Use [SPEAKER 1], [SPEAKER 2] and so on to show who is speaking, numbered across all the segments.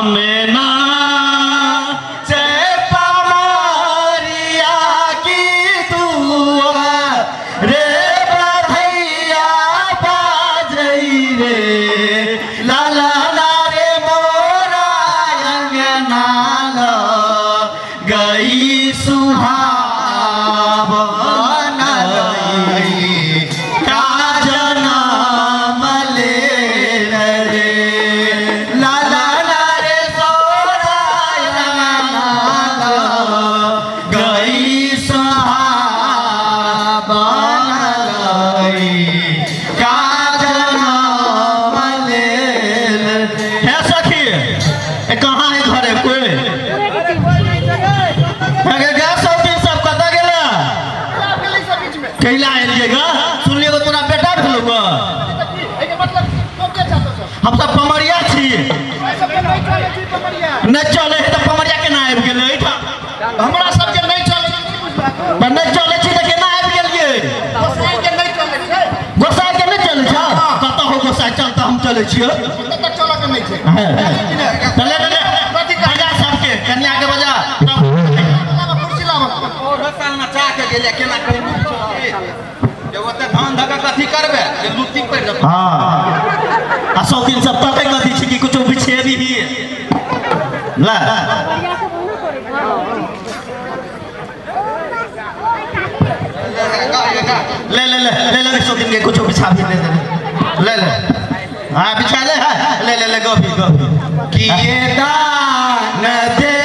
[SPEAKER 1] मेना से पमारिया की दुआ रे बधैया बाजई रे लाला रे मोरा अंगना गई सुहावन कैला एलिएगा सुन लिएगा तोरा बेटा भेलुगा हम सब पमरिया छी नहीं चले है तो पमरिया केना आबि गेलै हमरा सब के नहीं चले नहीं चले छी त केना आबि गेलिए गोसाई के नहीं चले छै गोसाई के नहीं चले छै कत हो गोसाई चल त हम चले छियै त चले के नहीं छै चले ले कथि बजा सबके कन्या के बजा कुर्सी लाव और साल में चा के गेले केना करै जब ओते धान धका कथि करबे जे लुट्टी पड़ जात हां आ 100 दिन सब तक कथि छी कि कुछो बिछेबी ही ला ले ले ले ले ले 100 दिन के कुछो बिछा भी ले ले हां बिछा ले ले ले ले गोभी गोभी किए दान दे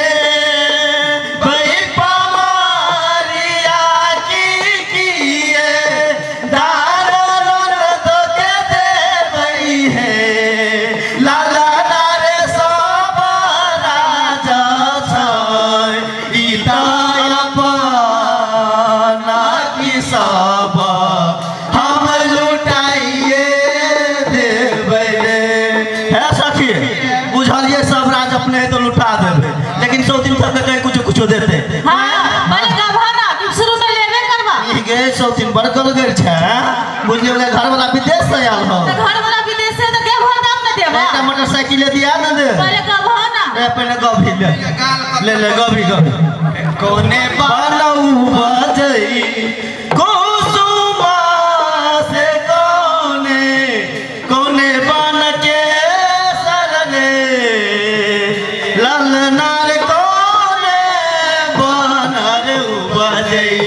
[SPEAKER 1] तो लुटा देबे लेकिन 100 दिन तक कहीं कुछ कुछ देते
[SPEAKER 2] हां माने गभाना कि शुरू में लेबे करबा
[SPEAKER 1] ई गे 100 दिन बड़कल गेल छै बुझियो ले घर वाला विदेश से आल हो
[SPEAKER 2] तो घर वाला विदेश से तो के भर दाम न देबा
[SPEAKER 1] एकटा मोटरसाइकिल दिया न दे
[SPEAKER 2] पहले गभाना
[SPEAKER 1] ए पहले गभी ले ले गभी गभी कोने बालऊ बजई कुसुमा से कोने कोने बन के सरले ललनार कोने बनर बजई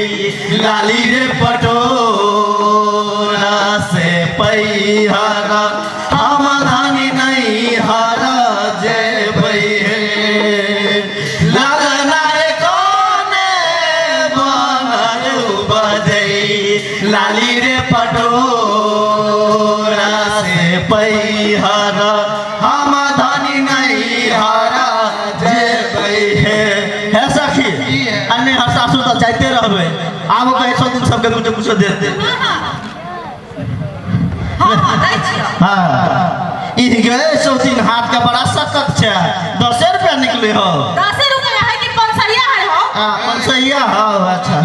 [SPEAKER 1] लाली रे पटोरा से पैहरा हम धानी नहीं हारा जे भई ललनार कोने बनर बजई लाली रे पटोरा से पैहरा हम धानी नहीं हारा है सखी अन्य हर सासू तो चाहते रहबे आब कहे 100 दिन सबके कुछ कुछ दे दे
[SPEAKER 2] हां हां दै छियै
[SPEAKER 1] हां ई गे 100 दिन हाथ का बड़ा सकत छै 10 रुपया निकले हो
[SPEAKER 2] 10 रुपया है कि 500 है हो
[SPEAKER 1] हां 500 हो अच्छा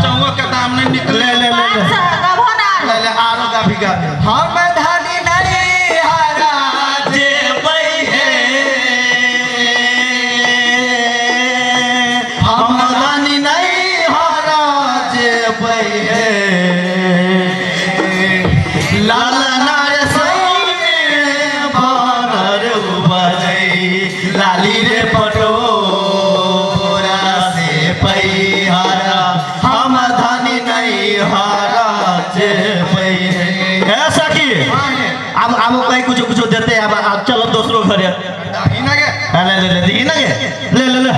[SPEAKER 1] चौवा के दाम नहीं निकले ले ले
[SPEAKER 2] गभाना
[SPEAKER 1] ले ले आरो का बिगा हम धानी नहीं हारा जे बई है हम धानी नहीं हारा जे बई है लालना रे सोने बनर बजई लाली रे पटोरा से पैहरा हम धानी नहीं हारा जे बई है सखी अब कहीं कुछ कुछ देते अब चलो दूसरों घर ले ले ले ले ले ले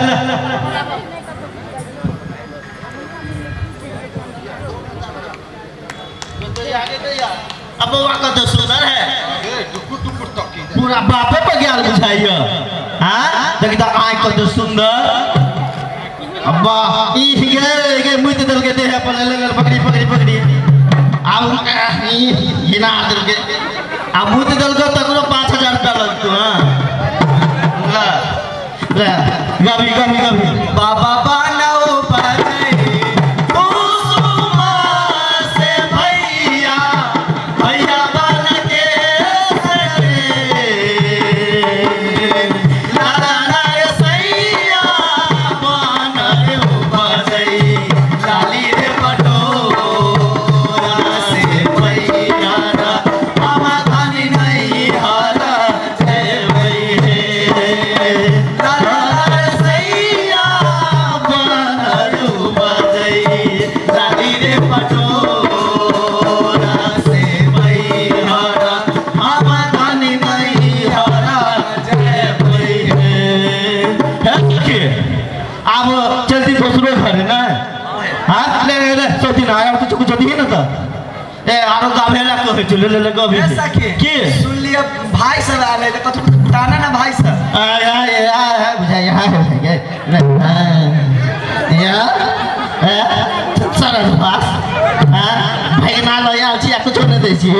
[SPEAKER 1] अब का तो सुंदर है पूरा बापे पर ज्ञान बुझाइए हाँ देखता आँख का तो सुंदर अब्बा ई गे मुझे दल के दे है पर ले पकड़ी पकड़ी पकड़ी अब हिना दल के अब मुझे दल को तकरो 5000 रुपया लगतो हां ला ला गभी गभी गभी बाबा बानो बजई कुसुमा से भैया भैया बन के सरे कुछ दिए ना तो ए आरो गावेला कहे चले ले गबे
[SPEAKER 3] ए सखी
[SPEAKER 1] की
[SPEAKER 3] सुन लिया भाई सब आ ले कथु ताना ना भाई सब
[SPEAKER 1] आ बुझाई या सरस बात भाई के नाल या छी कुछ नहीं दे छी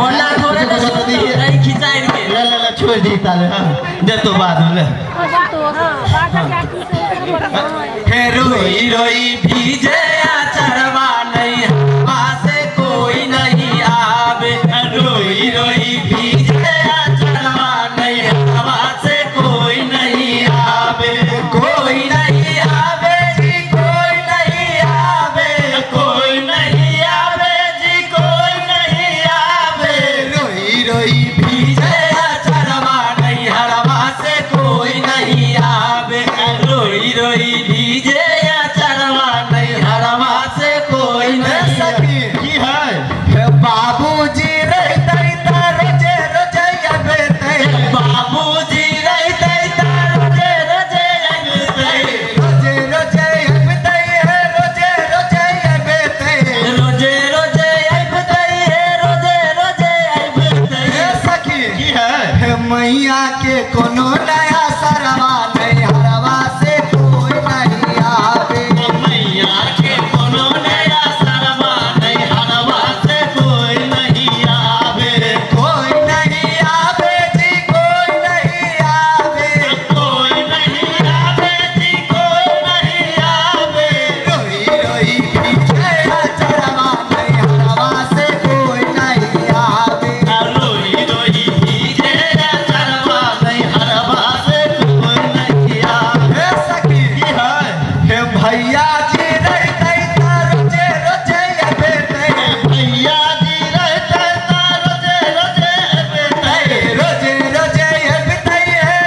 [SPEAKER 2] ओला थोड़े नहीं खिंचाई के
[SPEAKER 1] ले छोड़ दी ताले दे तो बाद ले
[SPEAKER 3] हे रोई रोई भीजे चरवा नहीं पासे कोई नहीं आवे रोई रोई भीजे चरवा नहीं हवा से कोई नहीं आवे कोई नहीं आवे जी कोई नहीं आवे कोई नहीं आवे जी कोई नहीं आवे रोई रोई भीजे चरवा नहीं हवा से कोई नहीं आवे रोई रोई भीजे चरवा नहीं हवा से कोई नहीं सकी
[SPEAKER 1] की है
[SPEAKER 3] बाबूजी रहते रोजे रोजे अबेते बाबूजी रहते रोजे रोजे अबेते रोजे रोजे अबेते रोजे रोजे अबेते रोजे रोजे अबेते रोजे रोजे अबेते सखी
[SPEAKER 1] की है
[SPEAKER 3] मैया के कोनो नया सरवा नहीं हरवा से कोई नहीं आवे
[SPEAKER 1] मैया के कोनो नया सरवा नहीं हरवा से कोई नहीं आवे
[SPEAKER 3] कोई नहीं आवे जी कोई नहीं आवे
[SPEAKER 1] कोई नहीं आवे जी कोई नहीं आवे
[SPEAKER 3] रोई रोई भीजे चरवा नहीं हरवा से कोई नहीं आवे
[SPEAKER 1] रोई रोई भीजे चरवा नहीं हरवा से कोई नहीं आवे
[SPEAKER 3] हे सखी
[SPEAKER 1] की है
[SPEAKER 3] हे भैया जी रहते रोजे रोजे अबेते
[SPEAKER 1] भैया जी रहते रोजे रोजे बेटे
[SPEAKER 3] रोजे रोजे अबेते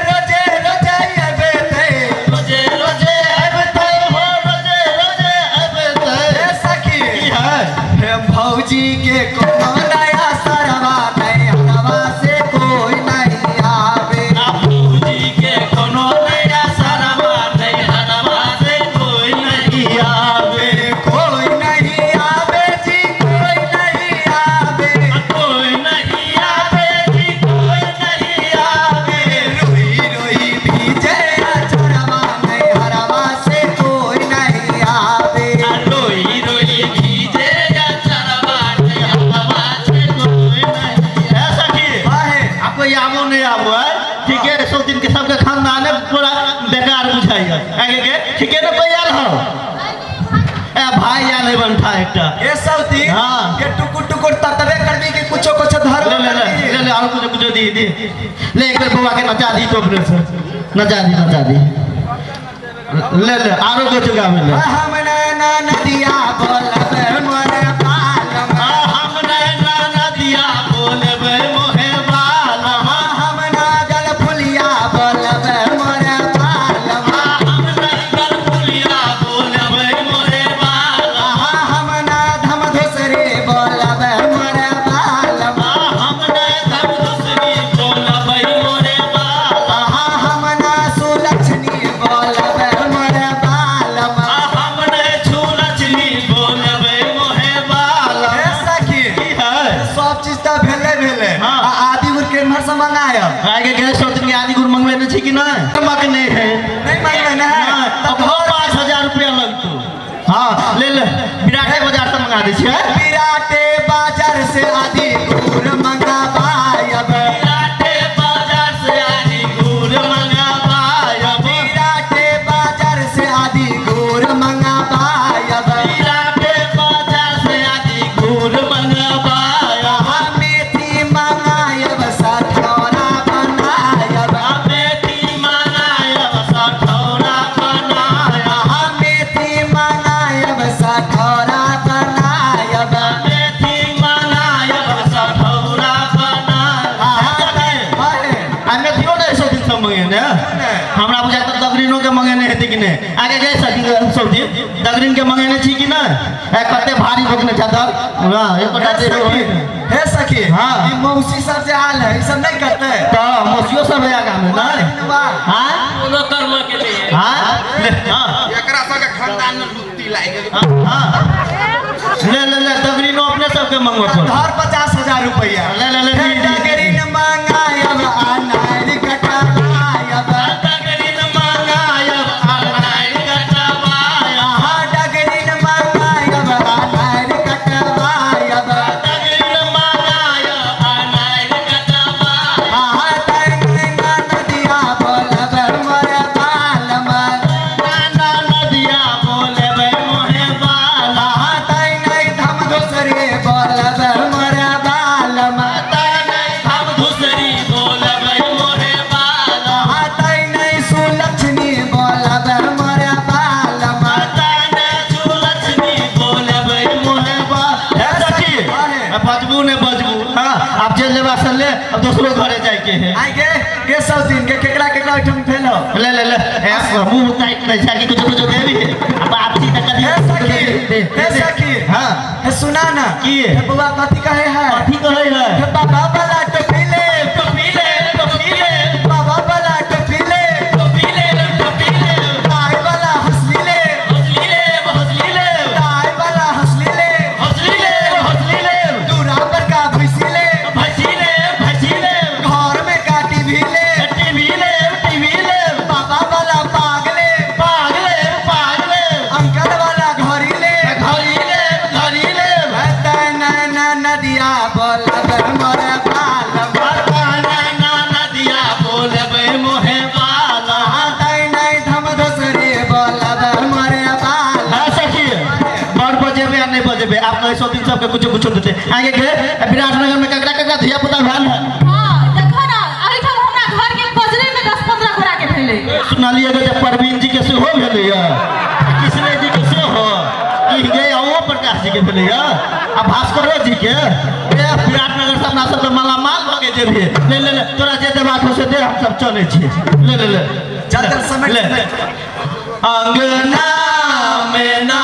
[SPEAKER 3] रोजे रोजे अबेते
[SPEAKER 1] रोजे रोजे अबते हो रोजे रोजे अबते
[SPEAKER 3] हे सखी
[SPEAKER 1] की है
[SPEAKER 3] हे भौजी के कोनो नया सरवा नहीं हरवा से कोई नहीं आवे
[SPEAKER 1] बाबूजी के कोनो नया सरवा नहीं हरवा से कोई नहीं आवे
[SPEAKER 3] कोई नहीं आवे जी कोई नहीं आवे
[SPEAKER 1] कोई नहीं आवे जी कोई नहीं आवे
[SPEAKER 3] रोई रोई भीजे चरवा नहीं हरवा से कोई नहीं आवे
[SPEAKER 1] रोई रोई भीजे चरवा नहीं हरवा से कोई नहीं ऐसा की
[SPEAKER 3] आहे
[SPEAKER 1] आपको ये आवो नहीं आवो है ठीक है सौ दिन के सबके खानदान है पूरा बेकार बुझाइए आगे के ठीक है ना कोई आल हो ए भाई आल है बनता एकटा
[SPEAKER 3] ये सौती
[SPEAKER 1] हाँ।
[SPEAKER 3] के टुकुर टुकुर ततबे करबी के कुछो कुछ धर
[SPEAKER 1] ले ले ले ले ले और कुछ दी ले एक बार बुआ के नचा दी तो फिर से नचा दी ले ले आरो कुछ गा में ले
[SPEAKER 3] हम ना नदिया बोलबे मोरे पालम
[SPEAKER 1] हम नैना नदिया बोलबे मोहे बालम
[SPEAKER 3] हम ना गल फुलिया बोलबे मोरे पालम
[SPEAKER 1] हम नैना फुलिया बोलबे मोहे बालम
[SPEAKER 3] हम ना धम धुसरी बोलबे मोरे पालम
[SPEAKER 1] हम नैना दूसरी बोलबे मोहे बालम
[SPEAKER 3] हम ना सुलक्षणी बोलबे मोरे पालम
[SPEAKER 1] हमने छूलछनी बोलबे मोहे बालम
[SPEAKER 3] ए सखी
[SPEAKER 1] की है
[SPEAKER 3] सब चीज त भेले
[SPEAKER 1] हाँ।
[SPEAKER 3] आदि उर के मर से मंगाया
[SPEAKER 1] आगे गए सौ दिन के आदि गुरु मंगवे नहीं छी कि ना मक नहीं है
[SPEAKER 3] नहीं मंगले ना
[SPEAKER 1] अब हो 5000 रुपया लगतो हाँ ले ले विराटे बाजार से मंगा दे छियै
[SPEAKER 3] विराटे बाजार से आदि गुर मंगाबायब
[SPEAKER 1] विराटे बाजार से आदि गुरु मंगाबायब
[SPEAKER 3] विराटे बाजार से आदि गुर मंगाबायब
[SPEAKER 1] विराटे बाजार से आदि गुरु मंगाबायब
[SPEAKER 3] मेथी मंगायब सठौरा बनायब
[SPEAKER 1] बेटी मनायब सठौरा बनायब
[SPEAKER 3] मेथी मंगायब सठौरा बनायब
[SPEAKER 1] बेटी मनायब सठौरा बनायब हमें थियो ने सौ दिन सब मंगे ने हमरा बुझाय त दगरिनो के मंगे ने हेते कि ने आगे गए सौ दिन दगरिन के मंगे ने छी कि ना ए कते भारी भोगने चादर हां एकोटा दे हो
[SPEAKER 3] हे सखी
[SPEAKER 1] हाँ।
[SPEAKER 3] ई मौसी सब जे आल है ई सब नहीं करते
[SPEAKER 1] तो मसियो सब है आगा में ना हां
[SPEAKER 2] कोनो कर्म के लिए
[SPEAKER 1] हां हां
[SPEAKER 4] एकरा सबके खानदान में लुत्ती लागि गेल
[SPEAKER 1] हां ले ले ले डगरी नो अपने सबके मंगवा पर
[SPEAKER 3] धर 50,000 रुपया
[SPEAKER 1] ले ले ले
[SPEAKER 3] हे
[SPEAKER 1] दी दी
[SPEAKER 3] डगरी न मंगायब अनार कटवायब
[SPEAKER 1] डगरी न मंगायब अनार कटवायब
[SPEAKER 3] हाँ डगरी न मंगायब अनार कटवायब
[SPEAKER 1] डगरी न मंगायब अनार कटवायब
[SPEAKER 3] हाँ तैन नदिया बोलब मोर बालम
[SPEAKER 1] नाना नदिया बोलेबे मोहे बाला
[SPEAKER 3] हाँ तैन धम दोसरे बोलब मोर बालम
[SPEAKER 1] ताने हम दूसरी बोलेबे मोहे बाला
[SPEAKER 3] हाँ तैन सुलक्ष्मी बोलब मोर बालम
[SPEAKER 1] ताने सुलक्ष्मी बोलेबे मोहे बाला हे सखी बजबू ने बजबू हां आप जे लेबा से ले अब दूसरो घरे जाय के है
[SPEAKER 3] आई के सब दिन के केकरा केकरा ठम फेलो
[SPEAKER 1] ले ले ले हे मुंह टाइट नहीं जाके कुछ कुछ देवी है अब आपसी तक
[SPEAKER 3] हे सखी
[SPEAKER 1] हां
[SPEAKER 3] हे सुना ना
[SPEAKER 1] की है?
[SPEAKER 3] हे बुआ कथी कहे है
[SPEAKER 1] कथी कहे है
[SPEAKER 3] हे बाबा वाला टपीले
[SPEAKER 1] टपीले
[SPEAKER 3] बाबा वाला टपीले ताई वाला हंसलीले ताई वाला हंसलीले दूरा पर का भुसीले घर में काटी भीले बाबा वाला पागले अंकल वाला घरीले नदिया बोलब मोर बालम तैन धम दोसरे बोलब मोर बालम
[SPEAKER 1] आप नहीं सौ दिन सबके कुछ कुछ देते आगे के विराटनगर में ककरा धिया पुता भेल है
[SPEAKER 2] हाँ देखो ना एहिठाम हमरा घर के बजरे में 10-15 गोरा के भेलै
[SPEAKER 1] सुनालिए जब परवीन जी के सेहो भेलै कृष्ण जी के सेहो ई गए ओ प्रकाश जी के भेलै आ भास्करो जी के विराटनगर से अपना सब मालामाल भ गए जेबे ले ले ले तोरा जे देबाक हो से दे हम सब चले छी ले ले ले
[SPEAKER 3] चादर समेट
[SPEAKER 1] ले अंगना में ना